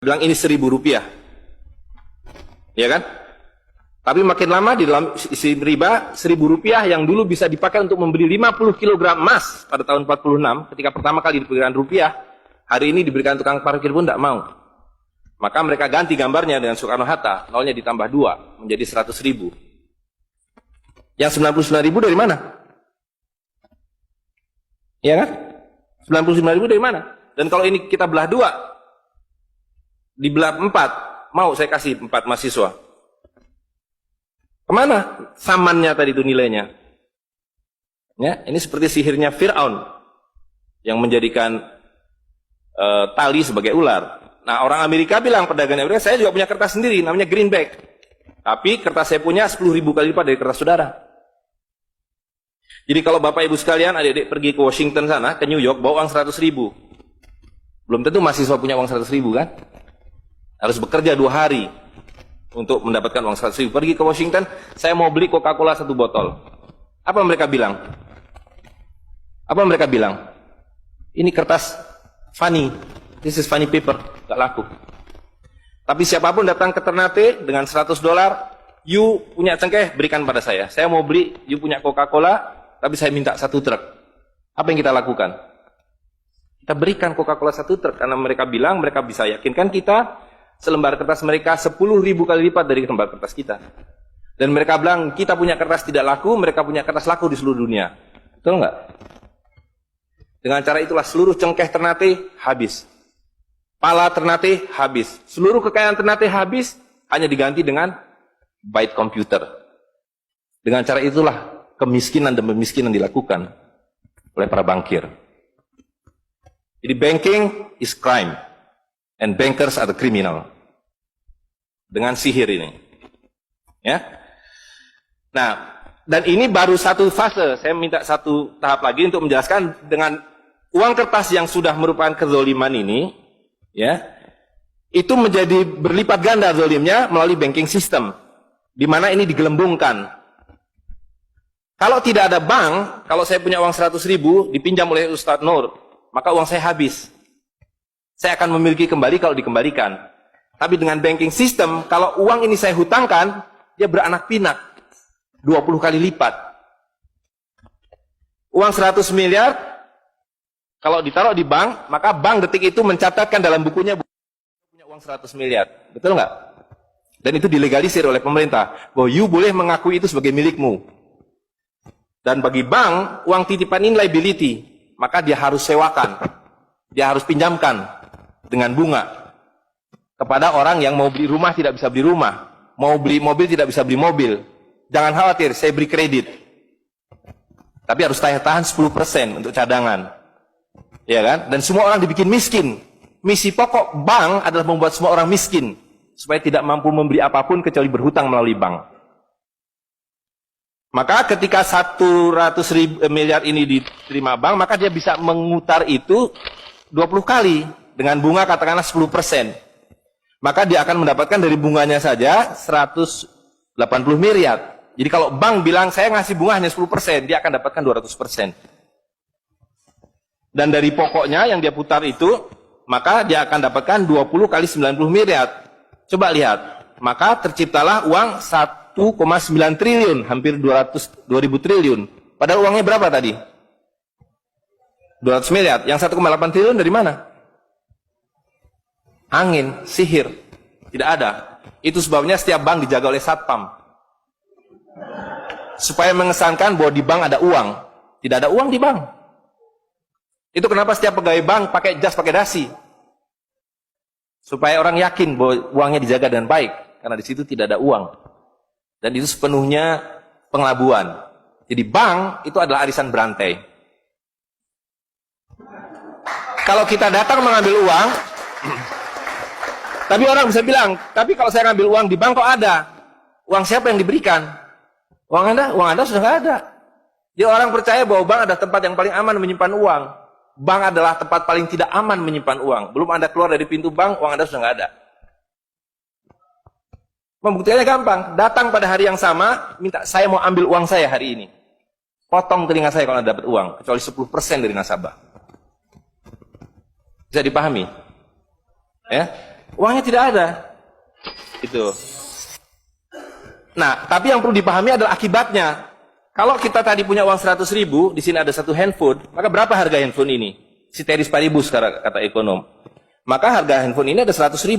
bilang ini Rp1.000, ya kan? Tapi makin lama di dalam isi riba, Rp1.000 yang dulu bisa dipakai untuk membeli 50 kg emas pada tahun 46, ketika pertama kali diberikan rupiah, hari ini diberikan tukang parkir pun tidak mau. Maka mereka ganti gambarnya dengan Soekarno-Hatta, nolnya ditambah 2, menjadi 100.000. Yang 99.000 dari mana? Ya kan? 99.000 dari mana? Dan kalau ini kita belah 2, dibelah 4, mau saya kasih 4 mahasiswa. Kemana samannya tadi itu nilainya? Ya, ini seperti sihirnya Fir'aun yang menjadikan tali sebagai ular. Nah, orang Amerika bilang, pedagang Amerika, saya juga punya kertas sendiri, namanya greenback. Tapi kertas saya punya 10.000 kali lipat dari kertas saudara. Jadi kalau Bapak Ibu sekalian, adik-adik pergi ke Washington sana, ke New York, bawa uang 100.000. Belum tentu mahasiswa punya uang 100.000 kan? Harus bekerja 2 hari untuk mendapatkan uang 100.000. Pergi ke Washington, saya mau beli Coca-Cola 1 botol. Apa mereka bilang? Apa mereka bilang? Ini kertas funny. This is funny paper. Gak laku. Tapi siapapun datang ke Ternate dengan $100, you punya cengkeh, berikan pada saya. Saya mau beli, you punya Coca-Cola, tapi saya minta 1 truk. Apa yang kita lakukan? Kita berikan Coca-Cola 1 truk, karena mereka bilang, mereka bisa yakinkan kita, selembar kertas mereka 10.000 kali lipat dari lembar kertas kita. Dan mereka bilang, kita punya kertas tidak laku, mereka punya kertas laku di seluruh dunia. Betul nggak? Dengan cara itulah seluruh cengkeh Ternate habis. Pala Ternate habis. Seluruh kekayaan Ternate habis, hanya diganti dengan byte komputer. Dengan cara itulah kemiskinan dan pemiskinan dilakukan oleh para bankir. Jadi banking is crime. And bankers are the criminal. Dengan sihir ini. Ya. Nah, dan ini baru satu fase. Saya minta satu tahap lagi untuk menjelaskan dengan uang kertas yang sudah merupakan kezoliman ini, ya, itu menjadi berlipat ganda zolimnya melalui banking system, di mana ini digelembungkan. Kalau tidak ada bank, kalau saya punya uang 100.000 dipinjam oleh Ustadz Nur, maka uang saya habis. Saya akan memiliki kembali kalau dikembalikan. Tapi dengan banking system, kalau uang ini saya hutangkan, dia beranak pinak 20 kali lipat. Uang 100 miliar, kalau ditaruh di bank, maka bank detik itu mencatatkan dalam bukunya punya uang 100 miliar. Betul nggak? Dan itu dilegalisir oleh pemerintah. Bahwa you boleh mengakui itu sebagai milikmu. Dan bagi bank, uang titipan ini liability. Maka dia harus sewakan. Dia harus pinjamkan dengan bunga. Kepada orang yang mau beli rumah tidak bisa beli rumah. Mau beli mobil tidak bisa beli mobil. Jangan khawatir, saya beri kredit. Tapi harus tahan 10% untuk cadangan. Ya kan? Dan semua orang dibikin miskin. Misi pokok bank adalah membuat semua orang miskin. Supaya tidak mampu membeli apapun kecuali berhutang melalui bank. Maka ketika 100 miliar ini diterima bank, maka dia bisa mengutar itu 20 kali. Dengan bunga katakanlah 10%. Maka dia akan mendapatkan dari bunganya saja 180 miliar. Jadi kalau bank bilang saya ngasih bunga hanya 10%, dia akan dapatkan 200%. Dan dari pokoknya yang dia putar itu, maka dia akan dapatkan 20 kali 90 miliar. Coba lihat, maka terciptalah uang 1,9 triliun, hampir 2.000 triliun. Padahal uangnya berapa tadi? 200 miliar. Yang 1,8 triliun dari mana? Angin, sihir. Tidak ada. Itu sebabnya setiap bank dijaga oleh satpam. Supaya mengesankan bahwa di bank ada uang. Tidak ada uang di bank. Itu kenapa setiap pegawai bank pakai jas, pakai dasi. Supaya orang yakin bahwa uangnya dijaga dengan baik. Karena di situ tidak ada uang. Dan itu sepenuhnya pengelabuan. Jadi bank itu adalah arisan berantai. Kalau kita datang mengambil uang, tapi orang bisa bilang, tapi kalau saya ngambil uang di bank kok ada? Uang siapa yang diberikan? Uang Anda sudah nggak ada. Jadi orang percaya bahwa bank adalah tempat yang paling aman menyimpan uang. Bank adalah tempat paling tidak aman menyimpan uang. Belum Anda keluar dari pintu bank, uang Anda sudah nggak ada. Pembuktiannya gampang. Datang pada hari yang sama, minta saya mau ambil uang saya hari ini. Potong telinga saya kalau Anda dapat uang, kecuali 10% dari nasabah. Bisa dipahami? Ya. Uangnya tidak ada. Itu. Nah, tapi yang perlu dipahami adalah akibatnya. Kalau kita tadi punya uang 100.000, di sini ada satu handphone, maka berapa harga handphone ini? Ceteris paribus kata ekonom. Maka harga handphone ini ada 100.000,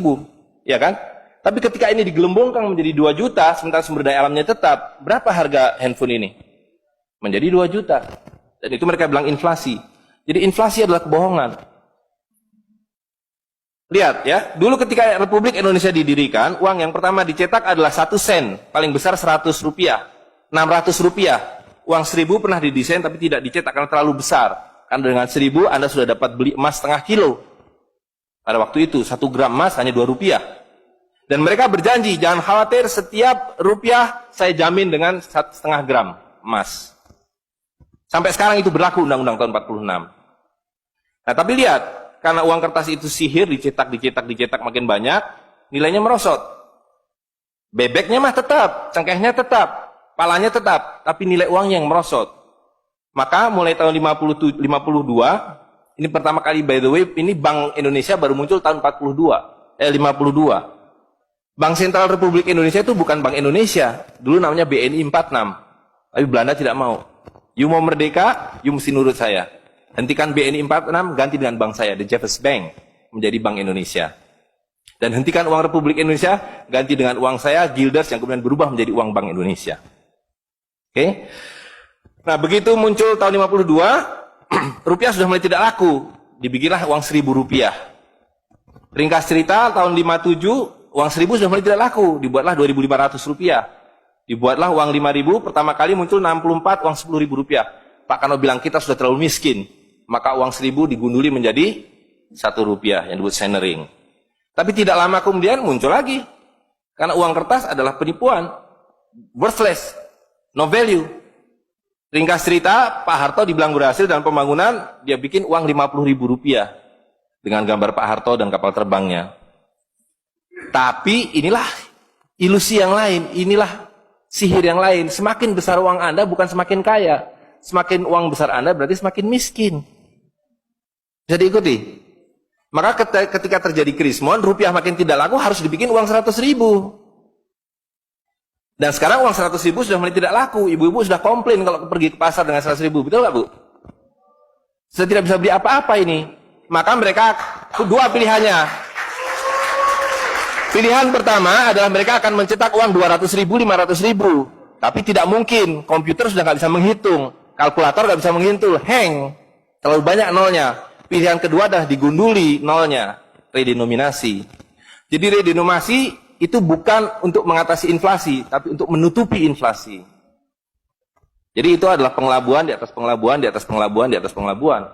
ya kan? Tapi ketika ini digelembungkan menjadi 2 juta, sementara sumber daya alamnya tetap, berapa harga handphone ini? Menjadi 2 juta. Dan itu mereka bilang inflasi. Jadi inflasi adalah kebohongan. Lihat ya, dulu ketika Republik Indonesia didirikan, uang yang pertama dicetak adalah 1 sen, paling besar 100 rupiah, 600 rupiah. Uang 1.000 pernah didesain tapi tidak dicetak karena terlalu besar. Karena dengan 1.000 Anda sudah dapat beli emas setengah kilo. Pada waktu itu 1 gram emas hanya 2 rupiah. Dan mereka berjanji, jangan khawatir, setiap rupiah saya jamin dengan 1,5 gram emas. Sampai sekarang itu berlaku Undang-Undang tahun 46. Nah tapi lihat, karena uang kertas itu sihir, dicetak makin banyak, nilainya merosot. Bebeknya mah tetap, cengkehnya tetap, palanya tetap, tapi nilai uangnya yang merosot. Maka mulai tahun 52, ini pertama kali by the way, ini Bank Indonesia baru muncul tahun 52. Bank Sentral Republik Indonesia itu bukan Bank Indonesia, dulu namanya BNI 46. Tapi Belanda tidak mau. You mau merdeka, you mesti nurut saya. Hentikan BNI 46, ganti dengan bank saya, The Jeffers Bank, menjadi Bank Indonesia. Dan hentikan uang Republik Indonesia, ganti dengan uang saya, Guilders, yang kemudian berubah menjadi uang Bank Indonesia. Oke? Nah, begitu muncul tahun 52, rupiah sudah mulai tidak laku. Dibikinlah uang 1.000 rupiah. Ringkas cerita, tahun 57, uang 1.000 sudah mulai tidak laku. Dibuatlah 2.500 rupiah. Dibuatlah uang 5.000, pertama kali muncul 64, uang 10.000 rupiah. Pak Kano bilang, kita sudah terlalu miskin. Maka uang 1.000 digunduli menjadi 1 rupiah yang disebut senering. Tapi tidak lama kemudian muncul lagi. Karena uang kertas adalah penipuan. Worthless. No value. Ringkas cerita, Pak Harto dibilang berhasil dalam pembangunan, dia bikin uang 50.000 rupiah. Dengan gambar Pak Harto dan kapal terbangnya. Tapi inilah ilusi yang lain. Inilah sihir yang lain. Semakin besar uang Anda bukan semakin kaya. Semakin uang besar Anda berarti semakin miskin. Bisa diikuti? Maka ketika terjadi krismon, rupiah makin tidak laku, harus dibikin uang 100.000. Dan sekarang uang 100.000 sudah mulai tidak laku. Ibu-ibu sudah komplain kalau pergi ke pasar dengan 100.000. Betul nggak, Bu? Sudah tidak bisa beli apa-apa ini. Maka mereka dua pilihannya. Pilihan pertama adalah mereka akan mencetak uang 200.000, 500.000. Tapi tidak mungkin. Komputer sudah nggak bisa menghitung. Kalkulator nggak bisa menghitung. Hang. Terlalu banyak nolnya. Pilihan kedua adalah digunduli nolnya, redenominasi. Jadi redenominasi itu bukan untuk mengatasi inflasi, tapi untuk menutupi inflasi. Jadi itu adalah pengelabuan di atas pengelabuan, di atas pengelabuan, di atas pengelabuan.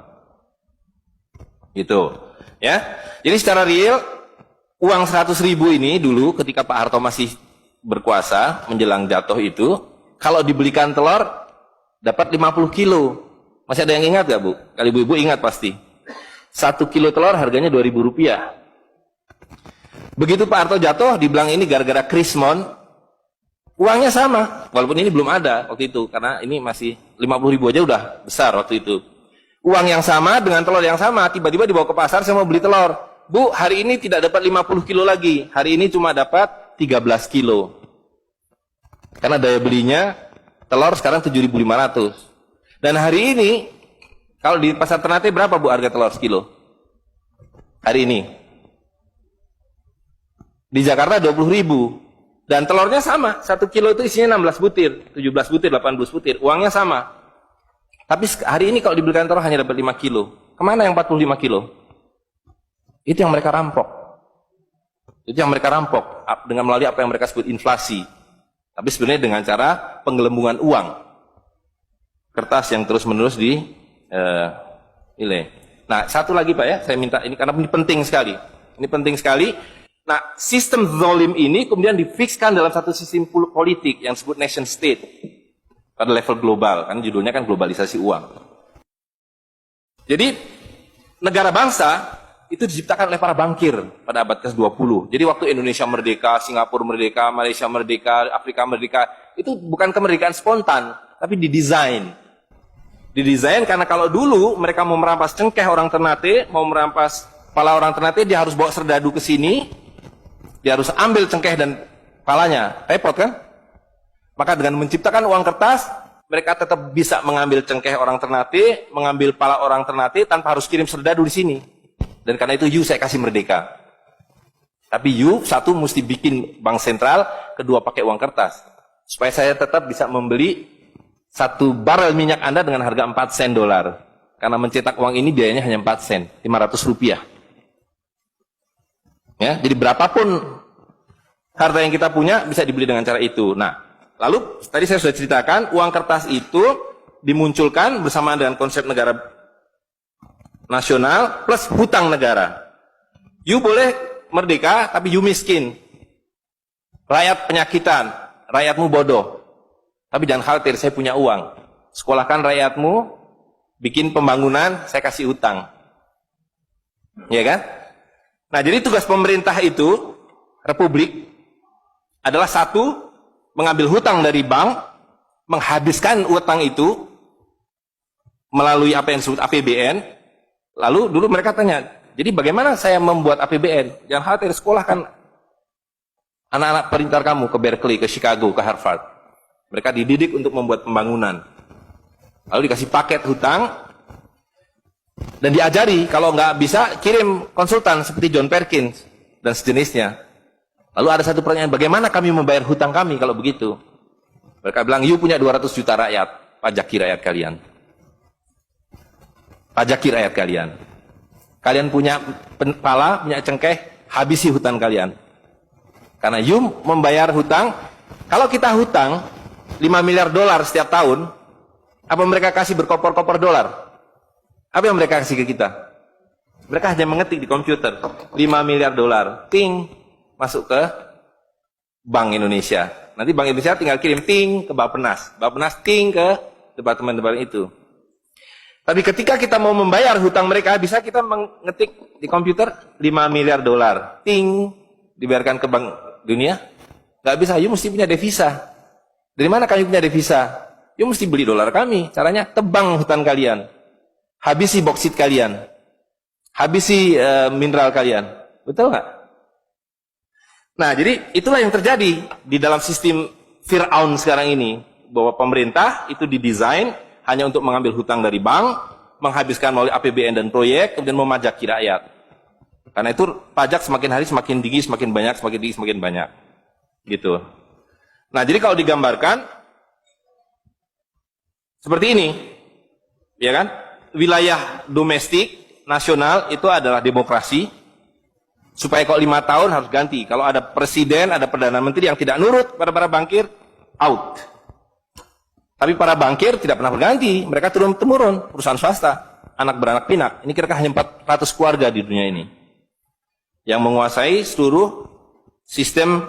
Gitu. Ya. Jadi secara real, uang 100.000 ini dulu ketika Pak Harto masih berkuasa, menjelang jatuh itu, kalau dibelikan telur, dapat 50 kilo. Masih ada yang ingat gak, Bu? Kali ibu-ibu ingat pasti. 1 kilo telur harganya 2.000 rupiah. Begitu Pak Harto jatuh, dibilang ini gara-gara krismon, uangnya sama. Walaupun ini belum ada waktu itu, karena ini masih 50.000 aja udah besar waktu itu. Uang yang sama dengan telur yang sama, tiba-tiba dibawa ke pasar, saya mau beli telur. Bu, hari ini tidak dapat 50 kilo lagi. Hari ini cuma dapat 13 kilo. Karena daya belinya, telur sekarang 7.500. Dan hari ini, kalau di pasar Ternate berapa, Bu, harga telur sekilo? Hari ini. Di Jakarta 20.000. Dan telurnya sama. 1 kilo itu isinya 16 butir. 17 butir, 18 butir. Uangnya sama. Tapi hari ini kalau dibelikan telur hanya dapat 5 kilo. Kemana yang 45 kilo? Itu yang mereka rampok. Itu yang mereka rampok. Dengan melalui apa yang mereka sebut inflasi. Tapi sebenarnya dengan cara penggelembungan uang. Kertas yang terus-menerus nilai. Nah, satu lagi Pak ya, saya minta ini karena ini penting sekali. Ini penting sekali. Nah, sistem zalim ini kemudian difikskan dalam satu sistem politik yang disebut nation state pada level global, kan judulnya kan globalisasi uang. Jadi negara bangsa itu diciptakan oleh para bankir pada abad ke-20. Jadi waktu Indonesia merdeka, Singapura merdeka, Malaysia merdeka, Afrika merdeka, itu bukan kemerdekaan spontan, tapi didesain. Didesain karena kalau dulu mereka mau merampas cengkeh orang Ternate, mau merampas kepala orang Ternate, dia harus bawa serdadu ke sini, Dia harus ambil cengkeh dan palanya. Repot kan? Maka dengan menciptakan uang kertas, mereka tetap bisa mengambil cengkeh orang Ternate, mengambil pala orang Ternate tanpa harus kirim serdadu di sini. Dan karena itu saya kasih merdeka. Tapi satu mesti bikin bank sentral, kedua pakai uang kertas. Supaya saya tetap bisa membeli 1 barel minyak Anda dengan harga 4 sen dolar. Karena mencetak uang ini biayanya hanya 4 sen, 500 rupiah. Ya, jadi berapapun harta yang kita punya bisa dibeli dengan cara itu. Nah, lalu tadi saya sudah ceritakan uang kertas itu dimunculkan bersamaan dengan konsep negara nasional plus hutang negara. You boleh merdeka tapi you miskin. Rakyat penyakitan, rakyatmu bodoh. Tapi jangan khawatir, saya punya uang. Sekolahkan rakyatmu, bikin pembangunan, saya kasih hutang. Ya kan? Nah, jadi tugas pemerintah itu, republik, adalah satu, mengambil hutang dari bank, menghabiskan utang itu, melalui apa yang disebut APBN. Lalu dulu mereka tanya, jadi bagaimana saya membuat APBN? Jangan khawatir, sekolahkan anak-anak pintar kamu ke Berkeley, ke Chicago, ke Harvard. Mereka dididik untuk membuat pembangunan. Lalu dikasih paket hutang, dan diajari, kalau nggak bisa, kirim konsultan seperti John Perkins dan sejenisnya. Lalu ada satu pertanyaan, bagaimana kami membayar hutang kami kalau begitu? Mereka bilang, you punya 200 juta rakyat, pajaki rakyat kalian. Pajaki rakyat kalian. Kalian punya pala, punya cengkeh, habisi hutang kalian. Karena you membayar hutang, kalau kita hutang 5 miliar dolar setiap tahun, apa mereka kasih berkopor-kopor dolar? Apa yang mereka kasih ke kita? Mereka hanya mengetik di komputer 5 miliar dolar, ting, masuk ke Bank Indonesia. Nanti Bank Indonesia tinggal kirim ting ke Bappenas, Bappenas ting ke departemen-departemen itu. Tapi ketika kita mau membayar hutang mereka, bisa kita mengetik di komputer 5 miliar dolar, ting, dibayarkan ke Bank Dunia? Gak bisa, you mesti punya devisa. Dari mana kami punya devisa? You mesti beli dolar kami. Caranya tebang hutang kalian. Habisi boksit kalian, habisi mineral kalian, betul nggak? Nah, jadi itulah yang terjadi di dalam sistem Fir'aun sekarang ini, bahwa pemerintah itu didesain hanya untuk mengambil hutang dari bank, menghabiskan melalui APBN dan proyek, kemudian memajaki rakyat. Karena itu pajak semakin hari semakin tinggi, semakin banyak, semakin tinggi, semakin banyak, gitu. Nah, jadi kalau digambarkan seperti ini, ya kan? Wilayah domestik nasional itu adalah demokrasi, supaya kalau 5 tahun harus ganti. Kalau ada presiden, ada perdana menteri yang tidak nurut pada para bankir, out. Tapi para bankir tidak pernah berganti, mereka turun-temurun, perusahaan swasta, anak beranak pinak. Ini kira-kira hanya 400 keluarga di dunia ini yang menguasai seluruh sistem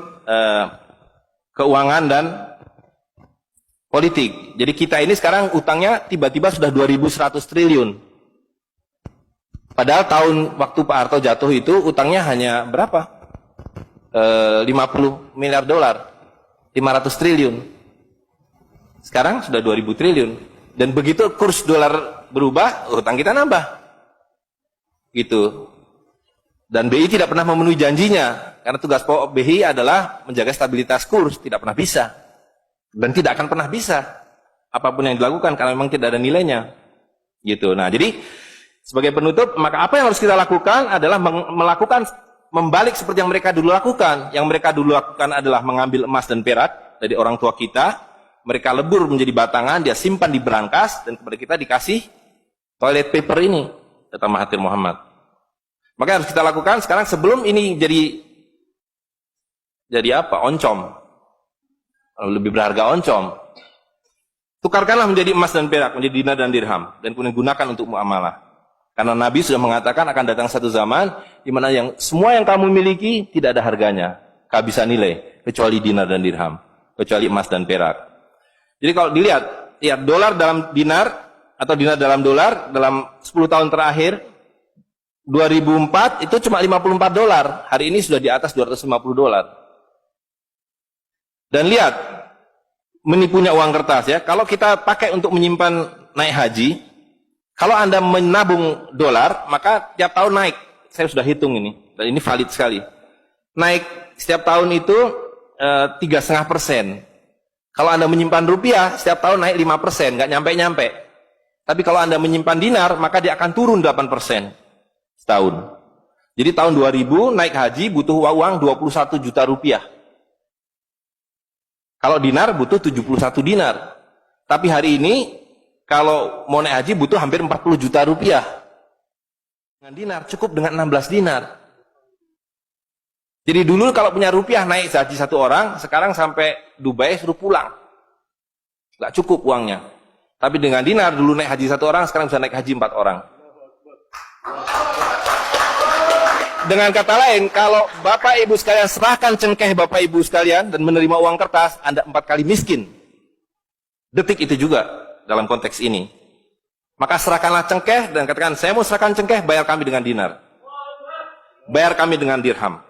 keuangan dan politik. Jadi kita ini sekarang utangnya tiba-tiba sudah 2.100 triliun. Padahal tahun waktu Pak Harto jatuh itu utangnya hanya berapa? 50 miliar dolar. 500 triliun. Sekarang sudah 2.000 triliun. Dan begitu kurs dolar berubah, utang kita nambah. Gitu. Dan BI tidak pernah memenuhi janjinya. Karena tugas pokok BI adalah menjaga stabilitas kurs. Tidak pernah bisa. Dan tidak akan pernah bisa apapun yang dilakukan karena memang tidak ada nilainya, gitu. Nah, jadi sebagai penutup, maka apa yang harus kita lakukan adalah membalik seperti yang mereka dulu lakukan. Yang mereka dulu lakukan adalah mengambil emas dan perak dari orang tua kita, mereka lebur menjadi batangan, dia simpan di berangkas, dan kepada kita dikasih toilet paper ini, kata Mahathir Muhammad. Maka yang harus kita lakukan sekarang sebelum ini jadi apa? Oncom. Lebih berharga oncom. Tukarkanlah menjadi emas dan perak, menjadi dinar dan dirham, dan kemudian gunakan untuk muamalah. Karena Nabi sudah mengatakan akan datang satu zaman di mana semua yang kamu miliki tidak ada harganya, kehabisan nilai, kecuali dinar dan dirham, kecuali emas dan perak. Jadi kalau dilihat, ya dolar dalam dinar atau dinar dalam dolar dalam 10 tahun terakhir 2004 itu cuma 54 dolar. Hari ini sudah di atas 250 dolar. Dan lihat, menipunya uang kertas ya. Kalau kita pakai untuk menyimpan naik haji, kalau Anda menabung dolar, maka tiap tahun naik. Saya sudah hitung ini, dan ini valid sekali. naik setiap tahun itu 3,5%. Kalau Anda menyimpan rupiah, setiap tahun naik 5%, nggak nyampe-nyampe. Tapi kalau Anda menyimpan dinar, maka dia akan turun 8% setahun. Jadi tahun 2000 naik haji butuh uang 21 juta rupiah. Kalau dinar butuh 71 dinar. Tapi hari ini kalau mau naik haji butuh hampir 40 juta rupiah. Dengan dinar cukup dengan 16 dinar. Jadi dulu kalau punya rupiah naik haji satu orang, sekarang sampai Dubai suruh pulang. Nggak cukup uangnya. Tapi dengan dinar dulu naik haji satu orang, sekarang bisa naik haji 4 orang. Dengan kata lain, kalau Bapak Ibu sekalian serahkan cengkeh Bapak Ibu sekalian dan menerima uang kertas, Anda 4 kali miskin. Detik itu juga dalam konteks ini. Maka serahkanlah cengkeh dan katakan, saya mau serahkan cengkeh, bayar kami dengan dinar. Bayar kami dengan dirham.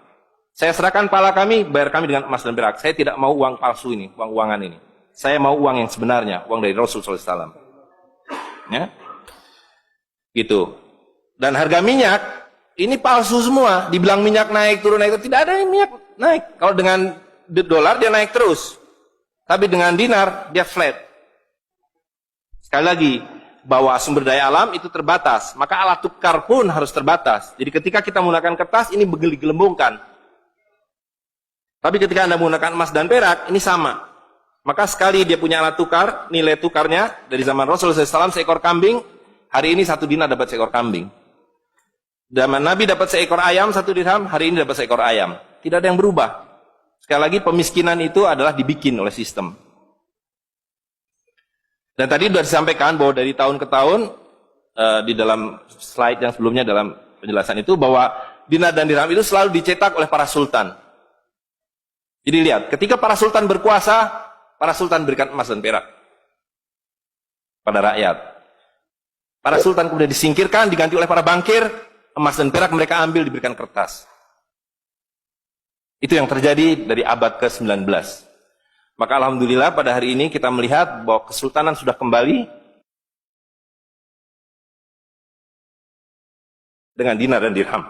Saya serahkan pala kami, bayar kami dengan emas dan perak. Saya tidak mau uang palsu ini, uang-uangan ini. Saya mau uang yang sebenarnya, uang dari Rasul SAW. Ya, gitu. Dan harga minyak ini palsu semua. Dibilang minyak naik turun naik, tidak ada yang minyak naik. Kalau dengan dolar dia naik terus, tapi dengan dinar dia flat. Sekali lagi, bahwa sumber daya alam itu terbatas, maka alat tukar pun harus terbatas. Jadi ketika kita menggunakan kertas ini digelembungkan. Tapi ketika Anda menggunakan emas dan perak, ini sama. Maka sekali dia punya alat tukar, nilai tukarnya dari zaman Rasulullah SAW seekor kambing, hari ini 1 dinar dapat seekor kambing. Zaman Nabi dapat seekor ayam 1 dirham, hari ini dapat seekor ayam. Tidak ada yang berubah. Sekali lagi pemiskinan itu adalah dibikin oleh sistem. Dan tadi sudah disampaikan bahwa dari tahun ke tahun, di dalam slide yang sebelumnya dalam penjelasan itu, bahwa dinar dan dirham itu selalu dicetak oleh para sultan. Jadi lihat, ketika para sultan berkuasa, para sultan berikan emas dan perak pada rakyat. Para sultan kemudian disingkirkan, diganti oleh para bankir, emas dan perak mereka ambil, diberikan kertas. Itu yang terjadi dari abad ke-19. Maka alhamdulillah pada hari ini kita melihat bahwa kesultanan sudah kembali dengan dinar dan dirham.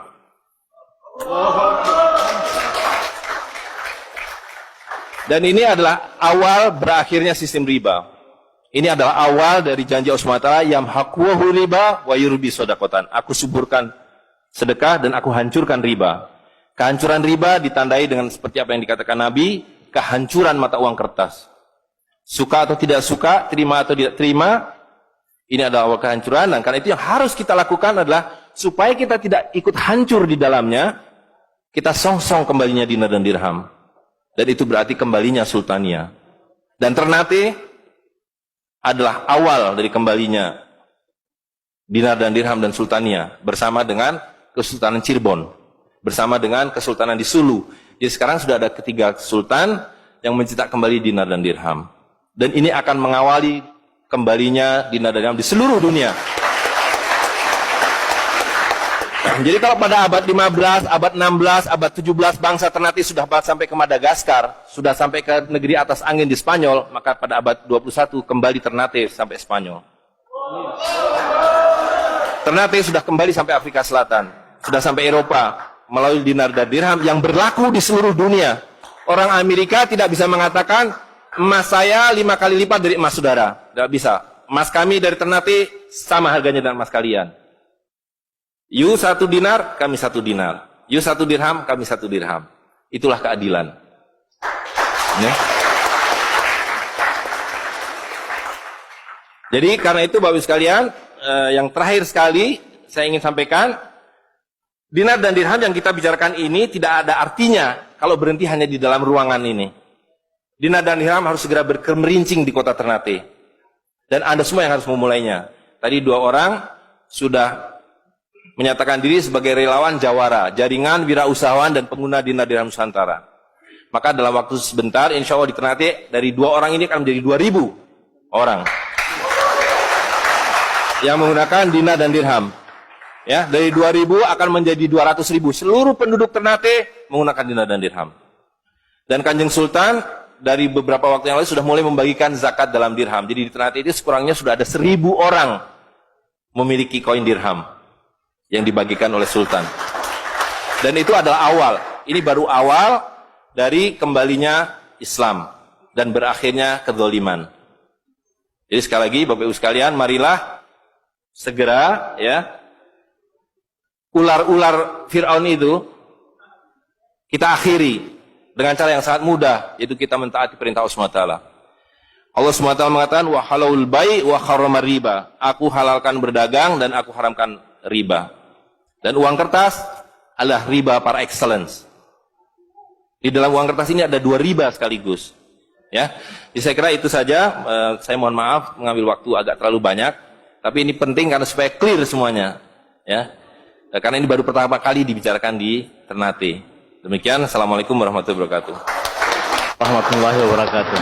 Dan ini adalah awal berakhirnya sistem riba. Ini adalah awal dari janji Allah SWT, yamhaqwahu riba wa yurbi sodakotan. Aku suburkan sedekah dan aku hancurkan riba. Kehancuran riba ditandai dengan seperti apa yang dikatakan Nabi, kehancuran mata uang kertas. Suka atau tidak suka, terima atau tidak terima, ini adalah awal kehancuran. Dan karena itu yang harus kita lakukan adalah supaya kita tidak ikut hancur di dalamnya, kita song-song kembalinya dinar dan dirham. Dan itu berarti kembalinya sultania. Dan Ternate adalah awal dari kembalinya dinar dan dirham dan sultania bersama dengan Kesultanan Cirebon, bersama dengan Kesultanan di Sulu. Jadi sekarang sudah ada ketiga sultan yang mencetak kembali dinar dan dirham. Dan ini akan mengawali kembalinya dinar dan dirham di seluruh dunia. Jadi kalau pada abad 15, abad 16, abad 17 bangsa Ternate sudah sampai ke Madagaskar, sudah sampai ke negeri atas angin di Spanyol, maka pada abad 21 kembali Ternate sampai Spanyol. Ternate sudah kembali sampai Afrika Selatan, sudah sampai Eropa melalui dinar dan dirham yang berlaku di seluruh dunia. Orang Amerika tidak bisa mengatakan emas saya 5 kali lipat dari emas saudara, tidak bisa. Emas kami dari Ternate sama harganya dengan emas kalian. You 1 dinar, kami 1 dinar. You 1 dirham, kami 1 dirham. Itulah keadilan. Ya. Jadi karena itu Bapak Ibu sekalian, yang terakhir sekali saya ingin sampaikan, dinar dan dirham yang kita bicarakan ini tidak ada artinya kalau berhenti hanya di dalam ruangan ini. Dinar dan dirham harus segera berkemerincing di kota Ternate. Dan Anda semua yang harus memulainya. Tadi 2 orang sudah menyatakan diri sebagai relawan Jawara, jaringan wirausahawan dan pengguna dinar dirham Nusantara. Maka dalam waktu sebentar, insya Allah di Ternate, dari 2 orang ini akan menjadi 2.000 orang yang menggunakan dinar dan dirham. Ya, dari 2.000 akan menjadi 200.000. Seluruh penduduk Ternate menggunakan dinar dan dirham. Dan Kanjeng Sultan dari beberapa waktu yang lalu sudah mulai membagikan zakat dalam dirham. Jadi di Ternate itu sekurangnya sudah ada 1.000 orang memiliki koin dirham yang dibagikan oleh Sultan. Dan itu adalah awal. Ini baru awal dari kembalinya Islam dan berakhirnya kezaliman. Jadi sekali lagi Bapak Ibu sekalian, marilah segera ya ular-ular Fir'aun itu kita akhiri dengan cara yang sangat mudah, yaitu kita mentaati perintah Allah SWT. Allah SWT mengatakan wa halalul bai' wa harramar riba. Aku halalkan berdagang dan aku haramkan riba. Dan uang kertas adalah riba par excellence. Di dalam uang kertas ini ada 2 riba sekaligus. Ya, jadi saya kira itu saja. Saya mohon maaf mengambil waktu agak terlalu banyak, tapi ini penting karena supaya clear semuanya. Ya, karena ini baru pertama kali dibicarakan di Ternate. Demikian, assalamualaikum warahmatullahi wabarakatuh. Warahmatullahi wabarakatuh.